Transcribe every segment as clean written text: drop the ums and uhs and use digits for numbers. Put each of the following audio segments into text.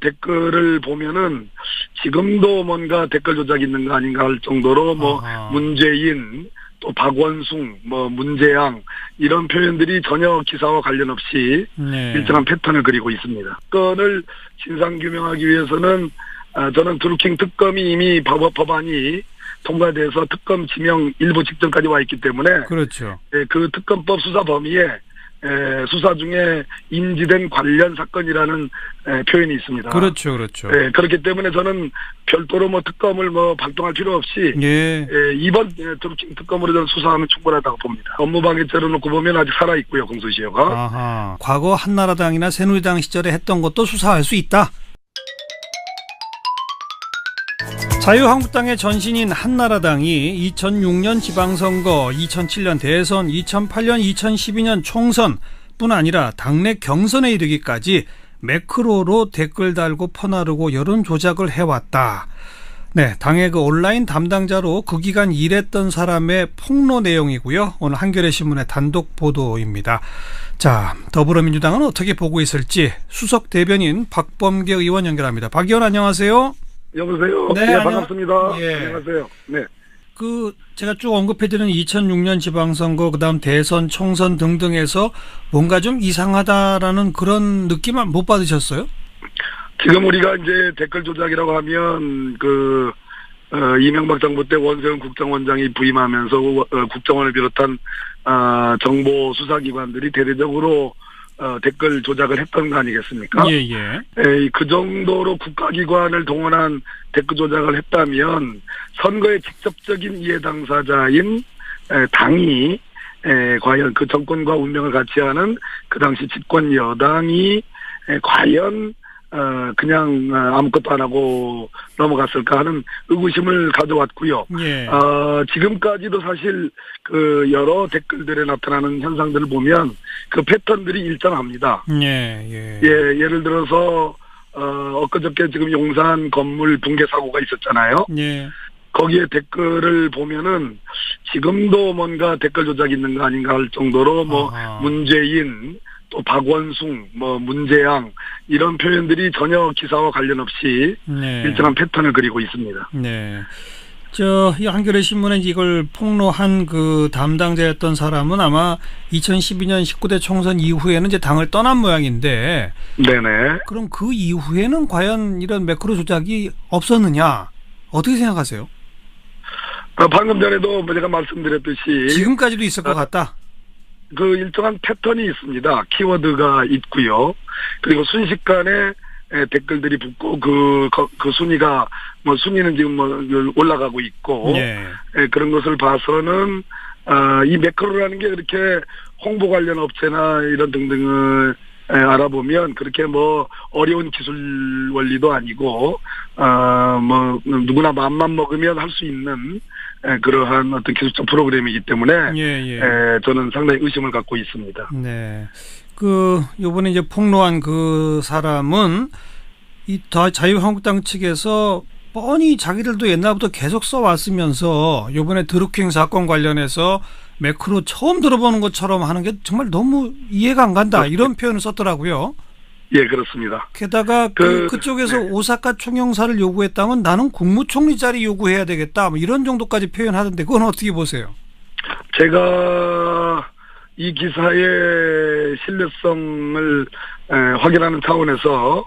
댓글을 보면은 지금도 뭔가 댓글 조작이 있는 거 아닌가 할 정도로 문재인, 또 박원순, 문재양 이런 표현들이 전혀 기사와 관련 없이 일정한 패턴을 그리고 있습니다. 건을 진상규명하기 위해서는 저는 드루킹 특검이 이미 법안이 통과돼서 특검 지명 일부 직전까지 와 있기 때문에 그렇죠. 그 특검법 수사 범위에 수사 중에 인지된 관련 사건이라는 표현이 있습니다. 그렇죠, 그렇죠. 그렇기 때문에 저는 별도로 특검을 발동할 필요 없이 이번 드루킹 특검으로 저는 수사하면 충분하다고 봅니다. 업무방해죄로 놓고 보면 아직 살아 있고요, 공소시효가. 과거 한나라당이나 새누리당 시절에 했던 것도 수사할 수 있다. 자유한국당의 전신인 한나라당이 2006년 지방선거, 2007년 대선, 2008년, 2012년 총선뿐 아니라 당내 경선에 이르기까지 매크로로 댓글 달고 퍼나르고 여론 조작을 해왔다. 네, 당의 그 온라인 담당자로 그 기간 일했던 사람의 폭로 내용이고요. 오늘 한겨레 신문의 단독 보도입니다. 자, 더불어민주당은 어떻게 보고 있을지 수석 대변인 박범계 의원 연결합니다. 박 의원 안녕하세요. 여보세요. 네, 반갑습니다. 안녕하세요. 네. 제가 쭉 언급해드린 2006년 지방선거, 그다음 대선, 총선 등등에서 뭔가 좀 이상하다라는 그런 느낌은 못 받으셨어요? 지금 우리가 이제 댓글 조작이라고 하면 이명박 정부 때 원세훈 국정원장이 부임하면서 국정원을 비롯한 정보 수사기관들이 대대적으로 댓글 조작을 했던 거 아니겠습니까? 그 정도로 국가기관을 동원한 댓글 조작을 했다면 선거의 직접적인 이해 당사자인 당이 과연 그 정권과 운명을 같이 하는 그 당시 집권 여당이 과연 그냥 아무것도 안 하고 넘어갔을까 하는 의구심을 가져왔고요. 지금까지도 사실 그 여러 댓글들에 나타나는 현상들을 보면 그 패턴들이 일정합니다. 예를 들어서 엊그저께 지금 용산 건물 붕괴 사고가 있었잖아요. 거기에 댓글을 보면은 지금도 뭔가 댓글 조작이 있는 거 아닌가 할 정도로 문재인, 또 박원순, 문재양 이런 표현들이 전혀 기사와 관련 없이 일정한 패턴을 그리고 있습니다. 이 한겨레 신문에 이걸 폭로한 그 담당자였던 사람은 아마 2012년 19대 총선 이후에는 이제 당을 떠난 모양인데. 그럼 그 이후에는 과연 이런 매크로 조작이 없었느냐? 어떻게 생각하세요? 방금 전에도 제가 말씀드렸듯이 지금까지도 있을 것 같다. 그 일정한 패턴이 있습니다. 키워드가 있고요. 그리고 순식간에 댓글들이 붙고 그 순위가 순위는 지금 올라가고 있고 그런 것을 봐서는 이 매크로라는 게 그렇게 홍보 관련 업체나 이런 등등을 알아보면 그렇게 어려운 기술 원리도 아니고 누구나 마음만 먹으면 할 수 있는 그러한 어떤 기술적 프로그램이기 때문에 저는 상당히 의심을 갖고 있습니다. 요번에 이제 폭로한 그 사람은 자유한국당 측에서 뻔히 자기들도 옛날부터 계속 써왔으면서 요번에 드루킹 사건 관련해서 매크로 처음 들어보는 것처럼 하는 게 정말 너무 이해가 안 간다. 이런 표현을 썼더라고요. 그렇습니다. 게다가 그쪽에서 오사카 총영사를 요구했다면 나는 국무총리 자리 요구해야 되겠다. 이런 정도까지 표현하던데 그건 어떻게 보세요? 제가 이 기사의 신뢰성을 확인하는 차원에서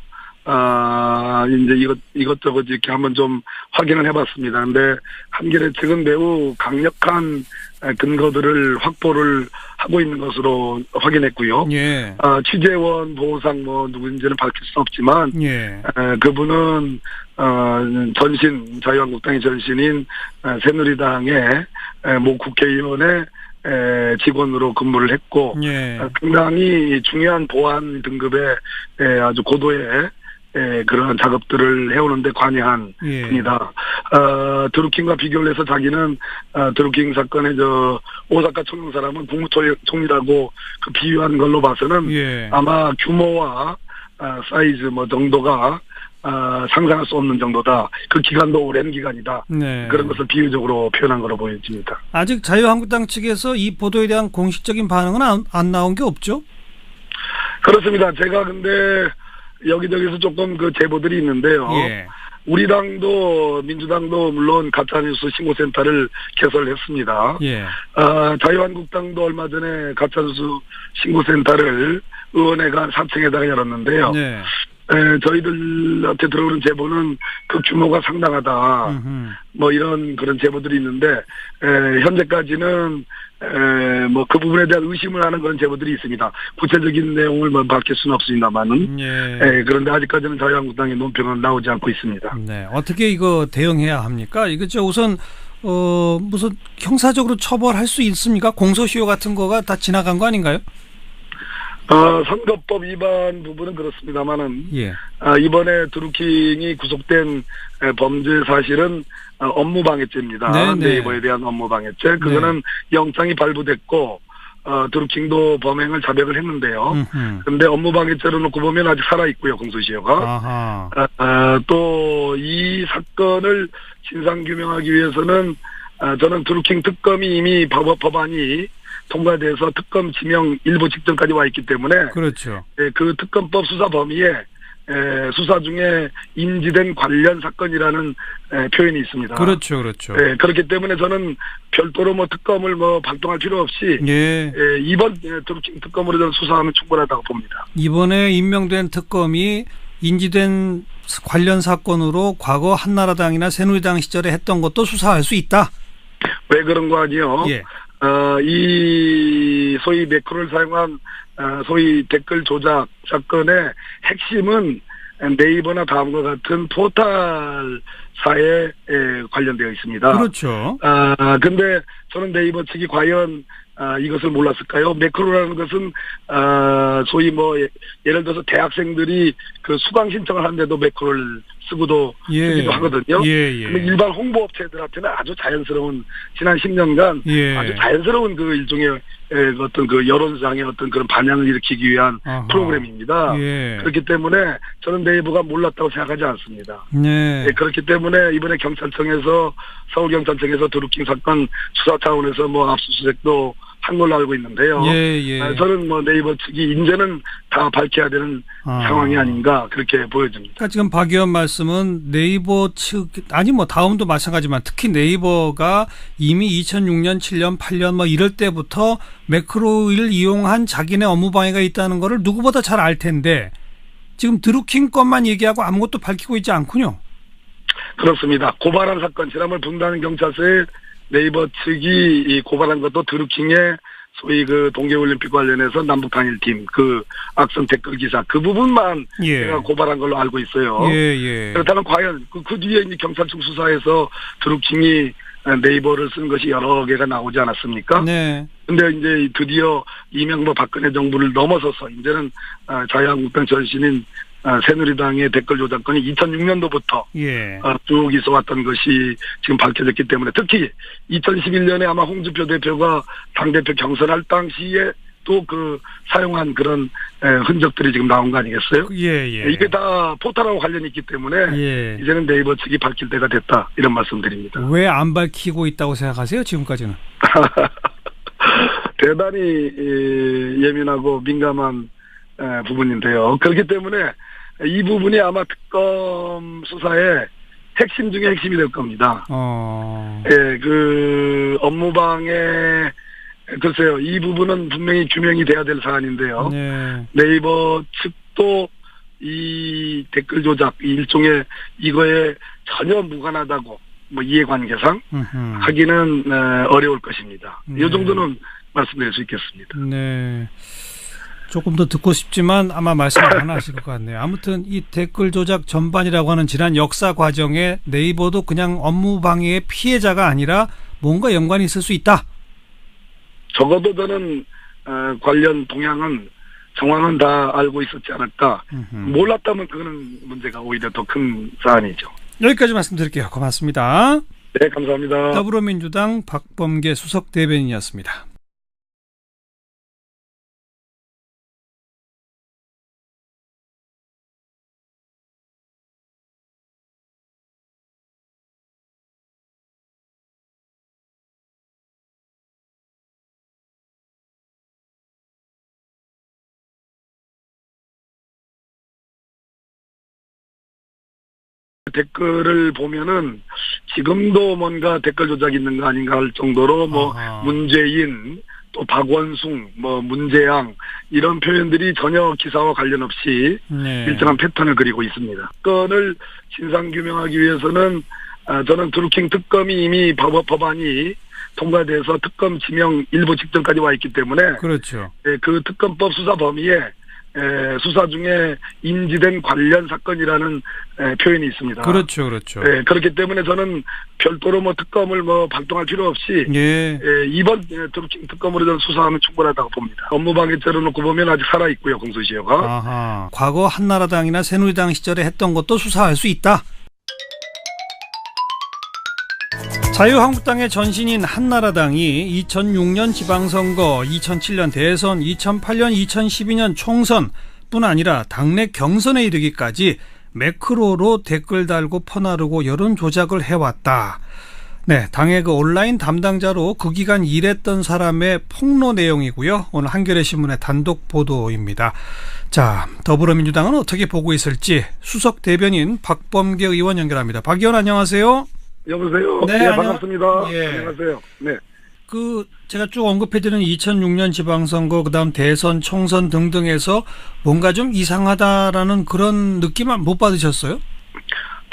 이제 이것저것 이렇게 한번 좀 확인을 해봤습니다. 근데 한겨레 측은 매우 강력한 근거들을 확보를 하고 있는 것으로 확인했고요. 취재원, 보상 누구인지는 밝힐 수 없지만 그분은 자유한국당의 전신인 새누리당의 모 국회의원의 직원으로 근무를 했고 상당히 중요한 보안 등급의 아주 고도의 그런 작업들을 해오는데 관여한 분이다. 드루킹과 비교를 해서 자기는 드루킹 사건의 오사카 총영 사람은 국무총리라고 그 비유한 걸로 봐서는 아마 규모와 사이즈 정도가 상상할 수 없는 정도다. 그 기간도 오랜 기간이다. 그런 것을 비유적으로 표현한 걸로 보여집니다. 아직 자유한국당 측에서 이 보도에 대한 공식적인 반응은 안 나온 게 없죠? 그렇습니다. 제가 근데 여기저기서 조금 그 제보들이 있는데요. 예. 우리 당도 민주당도 물론 가짜뉴스 신고센터를 개설했습니다. 예. 자유한국당도 얼마 전에 가짜뉴스 신고센터를 의원회관 3층에다가 열었는데요. 네. 저희들한테 들어오는 제보는 그 규모가 상당하다. 뭐 이런 그런 제보들이 있는데 현재까지는 뭐 그 부분에 대한 의심을 하는 그런 제보들이 있습니다. 구체적인 내용을 뭐 밝힐 수는 없습니다만은. 예. 그런데 아직까지는 자유한국당의 논평은 나오지 않고 있습니다. 네. 어떻게 이거 대응해야 합니까? 이거 우선 무슨 형사적으로 처벌할 수 있습니까? 공소시효 같은 거가 다 지나간 거 아닌가요? 선거법 위반 부분은 그렇습니다만은 예. 이번에 드루킹이 구속된 범죄 사실은 업무방해죄입니다. 네이버에 대한 업무방해죄. 그거는 영장이 발부됐고 드루킹도 범행을 자백을 했는데요. 그런데 업무방해죄로 놓고 보면 아직 살아있고요. 공소시효가. 또 이 사건을 진상규명하기 위해서는 저는 드루킹 특검이 이미 법안이 통과돼서 특검 지명 일부 직전까지 와 있기 때문에 그렇죠. 그 특검법 수사 범위에 수사 중에 인지된 관련 사건이라는 표현이 있습니다. 그렇죠, 그렇죠. 그렇기 때문에 저는 별도로 뭐 특검을 발동할 필요 없이 이번 드루킹 특검으로 저는 수사하면 충분하다고 봅니다. 이번에 임명된 특검이 인지된 관련 사건으로 과거 한나라당이나 새누리당 시절에 했던 것도 수사할 수 있다. 왜 그런 거 아니요? 예. 이 소위 매크로를 사용한 소위 댓글 조작 사건의 핵심은 네이버나 다음과 같은 포털사에 관련되어 있습니다. 그렇죠. 근데 저는 네이버 측이 과연 이것을 몰랐을까요? 매크로라는 것은 소위 뭐 예를 들어서 대학생들이 그 수강 신청을 하는데도 매크로를 쓰기도 하거든요. 근데 일반 홍보업체들한테는 아주 자연스러운 지난 10년간 아주 자연스러운 그 일종의 어떤 그 여론상의 어떤 그런 반향을 일으키기 위한 프로그램입니다. 그렇기 때문에 저는 네이버가 몰랐다고 생각하지 않습니다. 그렇기 때문에 이번에 경찰청에서 서울경찰청에서 드루킹 사건 수사 차원에서 뭐 압수수색도 한 걸로 알고 있는데요. 저는 뭐 네이버 측이 이제는 다 밝혀야 되는 상황이 아닌가 그렇게 보여집니다. 그러니까 지금 박 의원 말씀은 네이버 측 아니 뭐 다음도 마찬가지지만 특히 네이버가 이미 2006년, 7년, 8년 뭐 이럴 때부터 매크로를 이용한 자기네 업무 방해가 있다는 거를 누구보다 잘 알 텐데 지금 드루킹 것만 얘기하고 아무것도 밝히고 있지 않군요. 그렇습니다. 고발한 사건 지난번 분당 경찰서에 네이버 측이 고발한 것도 드루킹의 소위 그 동계올림픽 관련해서 남북 단일팀 그 악성 댓글 기사 그 부분만 제가 고발한 걸로 알고 있어요. 그렇다면 과연 그 뒤에 이제 경찰청 수사에서 드루킹이 네이버를 쓴 것이 여러 개가 나오지 않았습니까? 근데 이제 드디어 이명박 박근혜 정부를 넘어서서 이제는 자유한국당 전신인 새누리당의 댓글 조작건이 2006년도부터 쭉 있어왔던 것이 지금 밝혀졌기 때문에 특히 2011년에 아마 홍준표 대표가 당대표 경선할 당시에 또 그 사용한 그런 흔적들이 지금 나온 거 아니겠어요? 이게 다 포털하고 관련이 있기 때문에 이제는 네이버 측이 밝힐 때가 됐다 이런 말씀드립니다. 왜 안 밝히고 있다고 생각하세요? 지금까지는? 대단히 예민하고 민감한 부분인데요. 그렇기 때문에 이 부분이 아마 특검 수사의 핵심 중에 핵심이 될 겁니다. 그 업무방해 글쎄요. 이 부분은 분명히 규명이 돼야 될 사안인데요. 네이버 측도 이 댓글 조작 일종의 이거에 전혀 무관하다고 뭐 이해관계상 하기는 어려울 것입니다. 이 정도는 말씀드릴 수 있겠습니다. 조금 더 듣고 싶지만 아마 말씀을 안 하실 것 같네요. 아무튼 이 댓글 조작 전반이라고 하는 지난 역사 과정에 네이버도 그냥 업무 방해의 피해자가 아니라 뭔가 연관이 있을 수 있다. 적어도 저는 관련 동향은 정황은 다 알고 있었지 않을까. 몰랐다면 그거는 문제가 오히려 더 큰 사안이죠. 여기까지 말씀드릴게요. 고맙습니다. 네, 감사합니다. 더불어민주당 박범계 수석 대변인이었습니다. 댓글을 보면은 지금도 뭔가 댓글 조작이 있는 거 아닌가 할 정도로 문재인, 또 박원순, 문재양 이런 표현들이 전혀 기사와 관련 없이 일정한 패턴을 그리고 있습니다. 건을 진상규명하기 위해서는 저는 드루킹 특검이 이미 법안이 통과돼서 특검 지명 일부 직전까지 와 있기 때문에 그렇죠. 그 특검법 수사 범위에 수사 중에 인지된 관련 사건이라는 표현이 있습니다. 그렇죠, 그렇죠. 그렇기 때문에 저는 별도로 특검을 발동할 필요 없이 이번 드루킹 특검으로 저는 수사하면 충분하다고 봅니다. 업무방해죄로 놓고 보면 아직 살아 있고요, 공소시효가. 과거 한나라당이나 새누리당 시절에 했던 것도 수사할 수 있다. 자유한국당의 전신인 한나라당이 2006년 지방선거, 2007년 대선, 2008년, 2012년 총선뿐 아니라 당내 경선에 이르기까지 매크로로 댓글 달고 퍼나르고 여론 조작을 해왔다. 네, 당의 그 온라인 담당자로 그 기간 일했던 사람의 폭로 내용이고요. 오늘 한겨레 신문의 단독 보도입니다. 자, 더불어민주당은 어떻게 보고 있을지 수석 대변인 박범계 의원 연결합니다. 박 의원 안녕하세요. 여보세요. 네, 반갑습니다. 안녕하세요. 네. 제가 쭉 언급해드린 2006년 지방선거, 그다음 대선, 총선 등등에서 뭔가 좀 이상하다라는 그런 느낌은 못 받으셨어요?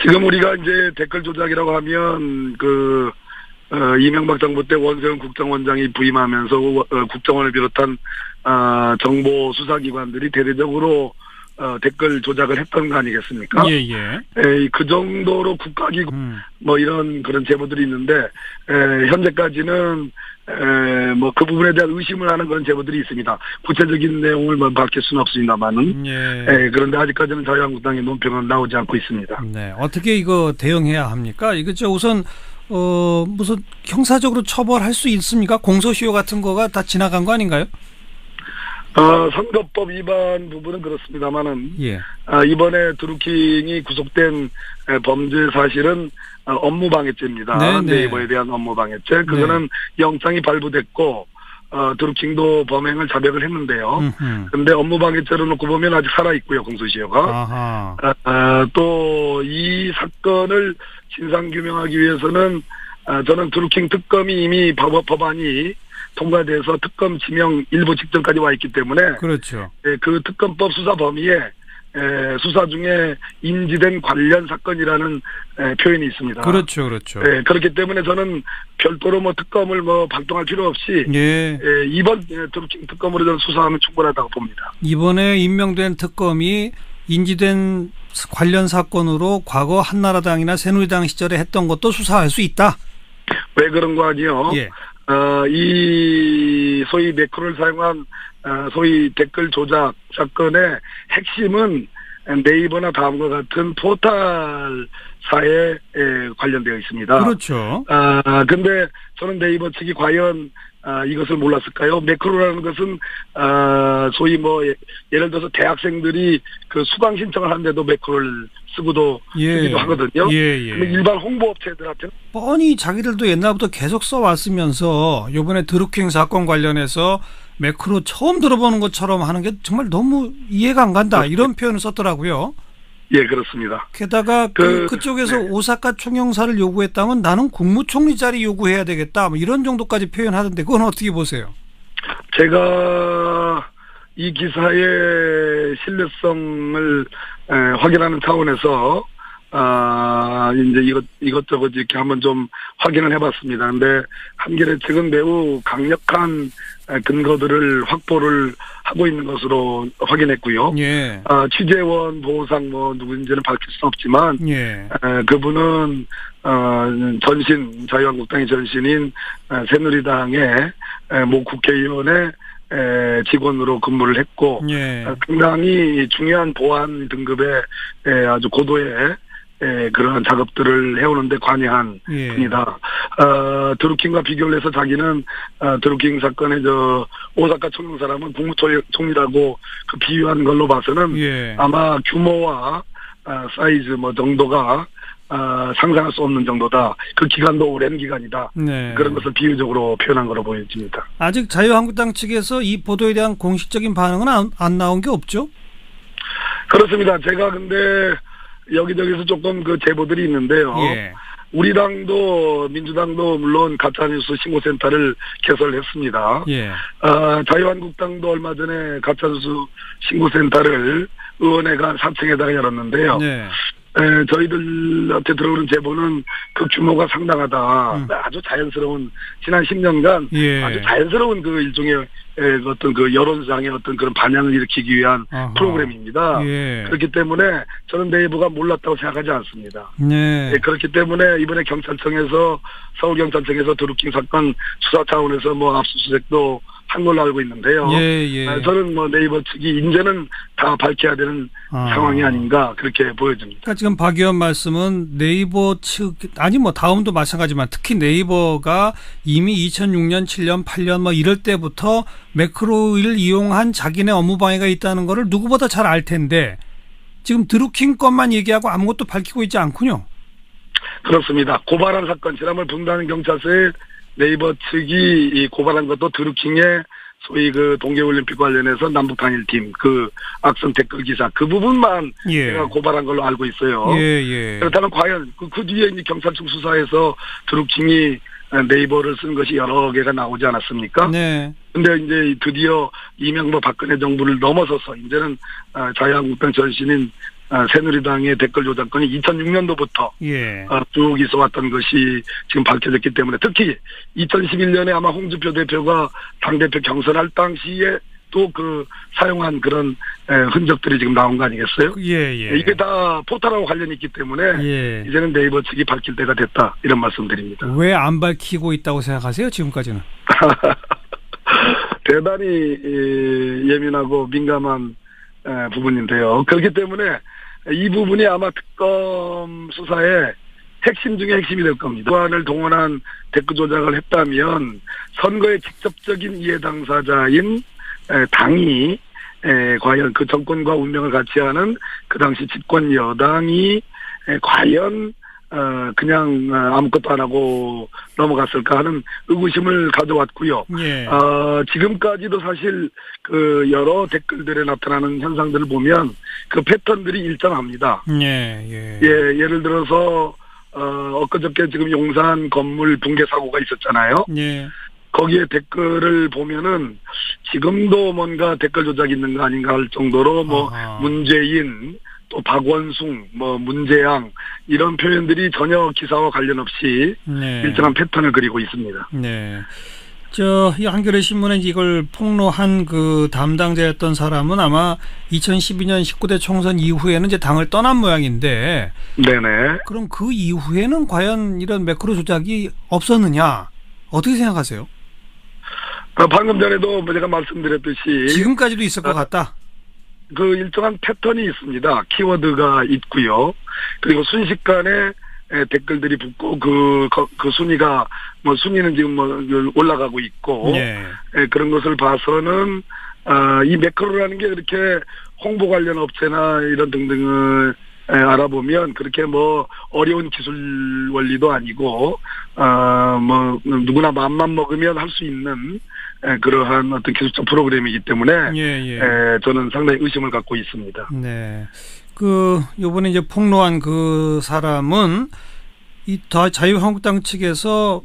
지금 우리가 이제 댓글 조작이라고 하면 이명박 정부 때 원세훈 국정원장이 부임하면서 국정원을 비롯한 정보 수사기관들이 대대적으로 댓글 조작을 했던 거 아니겠습니까? 그 정도로 국가기구 이런 그런 제보들이 있는데 현재까지는 그 부분에 대한 의심을 하는 그런 제보들이 있습니다. 구체적인 내용을 밝힐 수는 없습니다만은 그런데 아직까지는 자유한국당의 논평은 나오지 않고 있습니다. 네, 어떻게 이거 대응해야 합니까? 이거 우선 무슨 형사적으로 처벌할 수 있습니까? 공소시효 같은 거가 다 지나간 거 아닌가요? 선거법 위반 부분은 그렇습니다만은 이번에 드루킹이 구속된 범죄 사실은 업무방해죄입니다. 네이버에 대한 업무방해죄. 그거는 영장이 발부됐고 드루킹도 범행을 자백을 했는데요. 그런데 업무방해죄로 놓고 보면 아직 살아있고요, 공소시효가. 또 이 사건을 진상규명하기 위해서는 저는 드루킹 특검이 이미 법안이 통과돼서 특검 지명 일부 직전까지 와 있기 때문에 그렇죠. 그 특검법 수사 범위에 수사 중에 인지된 관련 사건이라는 표현이 있습니다. 그렇죠. 그렇기 때문에 저는 별도로 특검을 발동할 필요 없이 이번 드루킹 특검으로 저는 수사하면 충분하다고 봅니다. 이번에 임명된 특검이 인지된 관련 사건으로 과거 한나라당이나 새누리당 시절에 했던 것도 수사할 수 있다. 왜 그런 거 아니요? 이 소위 매크로를 사용한 소위 댓글 조작 사건의 핵심은 네이버나 다음과 같은 포털사에 관련되어 있습니다. 그렇죠. 근데 저는 네이버 측이 과연 이것을 몰랐을까요? 매크로라는 것은 소위 예를 들어서 대학생들이 그 수강 신청을 하는데도 매크로를 쓰기도 하거든요. 근데 일반 홍보업체들한테는 뻔히 자기들도 옛날부터 계속 써왔으면서 이번에 드루킹 사건 관련해서 매크로 처음 들어보는 것처럼 하는 게 정말 너무 이해가 안 간다. 이런 표현을 썼더라고요. 그렇습니다. 게다가 그쪽에서 오사카 총영사를 요구했다면 나는 국무총리 자리 요구해야 되겠다. 이런 정도까지 표현하던데 그건 어떻게 보세요? 제가 이 기사의 신뢰성을 확인하는 차원에서 이제 이것저것 이렇게 한번 좀 확인을 해봤습니다. 근데 한겨레 측은 매우 강력한 근거들을 확보를 하고 있는 것으로 확인했고요. 취재원, 보상 누구인지는 밝힐 수 없지만 그분은 자유한국당의 전신인 새누리당의 모 국회의원의 직원으로 근무를 했고 상당히 중요한 보안 등급의 아주 고도의 그런 작업들을 해오는데 관여한 분이다. 드루킹과 비교를 해서 자기는 드루킹 사건의 오사카 총영사람은 국무총리라고 그 비유한 걸로 봐서는 아마 규모와 사이즈 정도가 상상할 수 없는 정도다. 그 기간도 오랜 기간이다. 그런 것을 비유적으로 표현한 거로 보여집니다. 아직 자유한국당 측에서 이 보도에 대한 공식적인 반응은 안 나온 게 없죠? 그렇습니다. 제가 근데 여기저기서 조금 그 제보들이 있는데요. 예. 우리 당도 민주당도 물론 가짜뉴스 신고센터를 개설했습니다. 예. 자유한국당도 얼마 전에 가짜뉴스 신고센터를 의원회관 3층에다가 열었는데요. 네. 저희들한테 들어오는 제보는 그 규모가 상당하다. 아주 자연스러운 지난 10년간 예. 아주 자연스러운 그 일종의 어떤 그 여론상의 어떤 그런 반향을 일으키기 위한 아하. 프로그램입니다. 예. 그렇기 때문에 저는 네이버가 몰랐다고 생각하지 않습니다. 네. 그렇기 때문에 이번에 경찰청에서 서울경찰청에서 드루킹 사건 수사 차원에서 뭐 압수수색도 한 걸로 알고 있는데요. 예. 저는 뭐 네이버 측이 이제는 다 밝혀야 되는 상황이 아닌가 그렇게 보여집니다. 그러니까 지금 박 의원 말씀은 네이버 측 아니 뭐 다음도 마찬가지지만 특히 네이버가 이미 2006년, 7년, 8년 뭐 이럴 때부터 매크로를 이용한 자기네 업무 방해가 있다는 거를 누구보다 잘 알 텐데 지금 드루킹 것만 얘기하고 아무것도 밝히고 있지 않군요. 그렇습니다. 고발한 사건 지난번 분당 경찰서에 네이버 측이 이 고발한 것도 드루킹의 소위 그 동계올림픽 관련해서 남북 단일팀 그 악성 댓글 기사 그 부분만 예. 제가 고발한 걸로 알고 있어요. 예. 그렇다면 과연 그 뒤에 이제 경찰청 수사에서 드루킹이 네이버를 쓴 것이 여러 개가 나오지 않았습니까? 네. 근데 이제 드디어 이명박 박근혜 정부를 넘어서서 이제는 자유한국당 전신인 새누리당의 댓글 조작건이 2006년도부터 예. 쭉 있어왔던 것이 지금 밝혀졌기 때문에 특히 2011년에 아마 홍준표 대표가 당대표 경선할 당시에 또 그 사용한 그런 흔적들이 지금 나온 거 아니겠어요? 예. 이게 다 포탈하고 관련이 있기 때문에 예. 이제는 네이버 측이 밝힐 때가 됐다 이런 말씀드립니다. 왜 안 밝히고 있다고 생각하세요? 지금까지는? 대단히 예민하고 민감한 부분인데요. 그렇기 때문에 이 부분이 아마 특검 수사의 핵심 중에 핵심이 될 겁니다. 보안을 동원한 댓글 조작을 했다면 선거의 직접적인 이해 당사자인 당이 과연 그 정권과 운명을 같이 하는 그 당시 집권 여당이 과연 그냥 아무것도 안 하고 넘어갔을까 하는 의구심을 가져왔고요. 예. 지금까지도 사실 그 여러 댓글들에 나타나는 현상들을 보면 그 패턴들이 일정합니다. 예. 예를 들어서 엊그저께 지금 용산 건물 붕괴 사고가 있었잖아요. 예. 거기에 댓글을 보면은 지금도 뭔가 댓글 조작이 있는 거 아닌가 할 정도로 뭐 문재인 또 박원숭, 뭐 문재양 이런 표현들이 전혀 기사와 관련 없이 네. 일정한 패턴을 그리고 있습니다. 네. 이 한겨레 신문에 이걸 폭로한 그 담당자였던 사람은 아마 2012년 19대 총선 이후에는 이제 당을 떠난 모양인데. 네네. 그럼 그 이후에는 과연 이런 매크로 조작이 없었느냐? 어떻게 생각하세요? 방금 전에도 제가 말씀드렸듯이 지금까지도 있을 것 같다. 그 일정한 패턴이 있습니다. 키워드가 있고요. 그리고 순식간에 댓글들이 붙고 그 순위가 뭐 순위는 지금 뭐 올라가고 있고 그런 것을 봐서는 이 매크로라는 게 그렇게 홍보 관련 업체나 이런 등등을 알아보면 그렇게 뭐 어려운 기술 원리도 아니고 뭐 누구나 마음만 먹으면 할 수 있는 그러한 어떤 기술적 프로그램이기 때문에 저는 상당히 의심을 갖고 있습니다. 네. 요번에 이제 폭로한 그 사람은 자유한국당 측에서